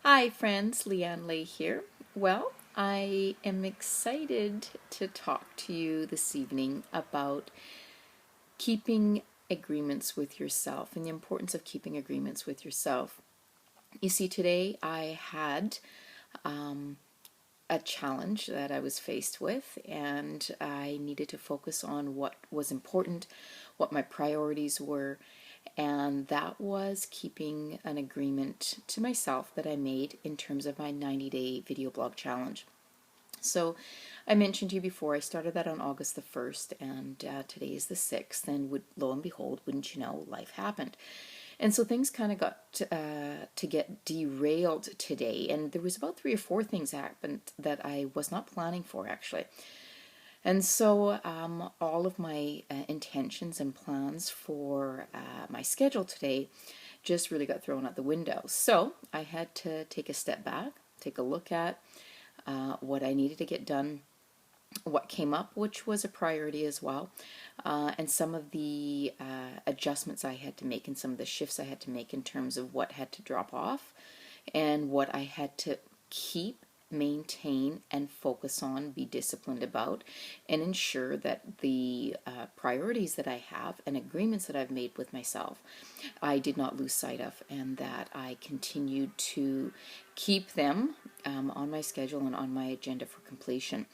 Hi friends, Lianne here. Well, I am excited to talk to you this evening about keeping agreements with yourself and the importance of keeping agreements with yourself. You see, today I had a challenge that I was faced with, and I needed to focus on what was important, what my priorities were, and that was keeping an agreement to myself that I made in terms of my 90-day video blog challenge. So I mentioned to you before, I started that on August the 1st, and today is the 6th, and lo and behold, wouldn't you know, life happened. And so things kind of got to get derailed today, and there was about 3 or 4 things happened that I was not planning for, actually. And so all of my intentions and plans for my schedule today just really got thrown out the window. So I had to take a step back, take a look at what I needed to get done, what came up, which was a priority as well, and some of the adjustments I had to make and some of the shifts I had to make in terms of what had to drop off and what I had to keep, maintain, and focus on, be disciplined about, and ensure that the priorities that I have and agreements that I've made with myself, I did not lose sight of, and that I continued to keep them on my schedule and on my agenda for completion.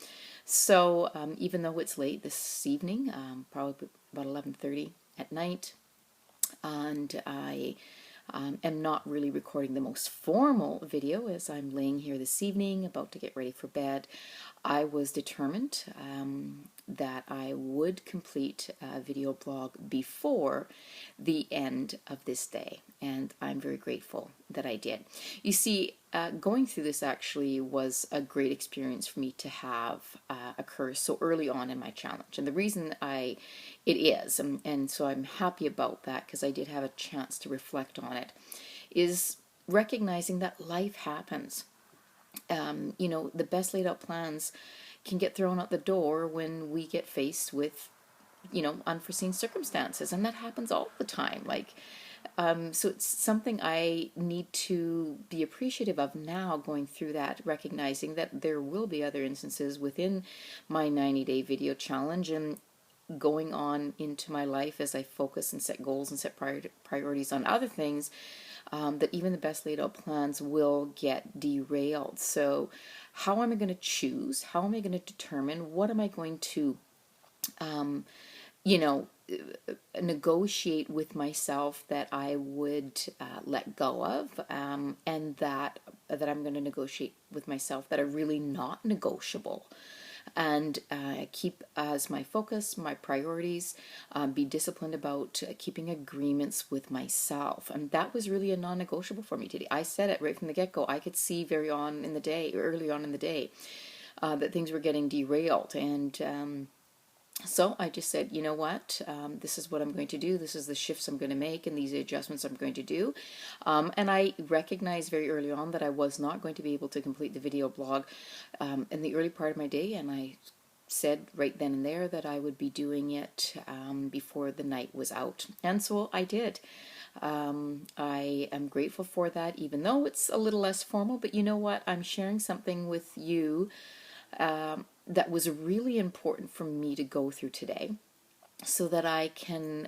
So even though it's late this evening, probably about 11:30 at night, and I am not really recording the most formal video as I'm laying here this evening about to get ready for bed, I was determined that I would complete a video blog before the end of this day, and I'm very grateful that I did. You see, going through this actually was a great experience for me to have occur so early on in my challenge, and the reason it is, and so I'm happy about that because I did have a chance to reflect on it, is recognizing that life happens. The best laid out plans can get thrown out the door when we get faced with, unforeseen circumstances. And that happens all the time. So it's something I need to be appreciative of now, going through that, recognizing that there will be other instances within my 90-day video challenge and going on into my life as I focus and set goals and set priorities on other things, that even the best laid out plans will get derailed. So how am I going to choose? How am I going to determine? What am I going to, you know, negotiate with myself that I would let go of, and that I'm going to negotiate with myself that are really not negotiable, and keep as my focus, my priorities, be disciplined about keeping agreements with myself. And that was really a non-negotiable for me today. I said it right from the get-go. I could see early on in the day, that things were getting derailed. And so I just said, you know what, this is what I'm going to do. This is the shifts I'm going to make and these adjustments I'm going to do. And I recognized very early on that I was not going to be able to complete the video blog in the early part of my day. And I said right then and there that I would be doing it before the night was out. And so I did. I am grateful for that, even though it's a little less formal. But you know what? I'm sharing something with you that was really important for me to go through today, so that I can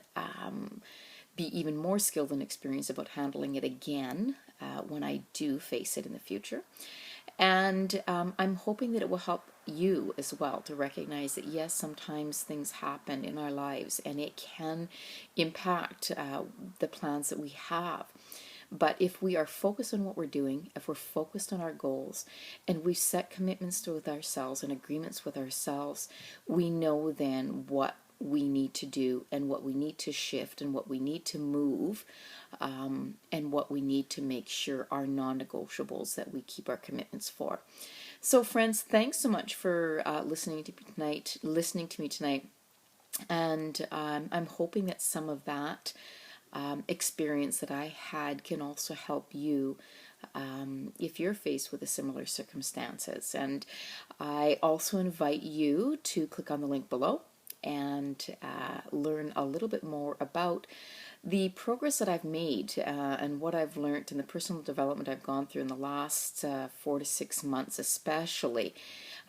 be even more skilled and experienced about handling it again when I do face it in the future. And I'm hoping that it will help you as well to recognize that, yes, sometimes things happen in our lives and it can impact the plans that we have. But if we are focused on what we're doing, if we're focused on our goals, and we set commitments with ourselves and agreements with ourselves, we know then what we need to do and what we need to shift and what we need to move, and what we need to make sure are non-negotiables that we keep our commitments for. So friends, thanks so much for listening to me tonight. And I'm hoping that some of that experience that I had can also help you if you're faced with a similar circumstances. And I also invite you to click on the link below and learn a little bit more about the progress that I've made and what I've learned and the personal development I've gone through in the last 4 to 6 months especially,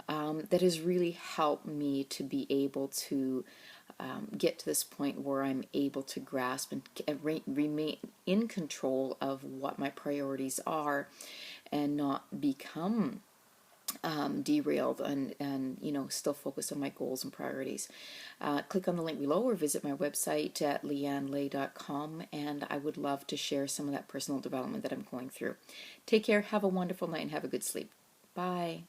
that has really helped me to be able to get to this point where I'm able to grasp and remain in control of what my priorities are and not become derailed and still focused on my goals and priorities. Click on the link below or visit my website at liannelay.com, and I would love to share some of that personal development that I'm going through. Take care, have a wonderful night, and have a good sleep. Bye.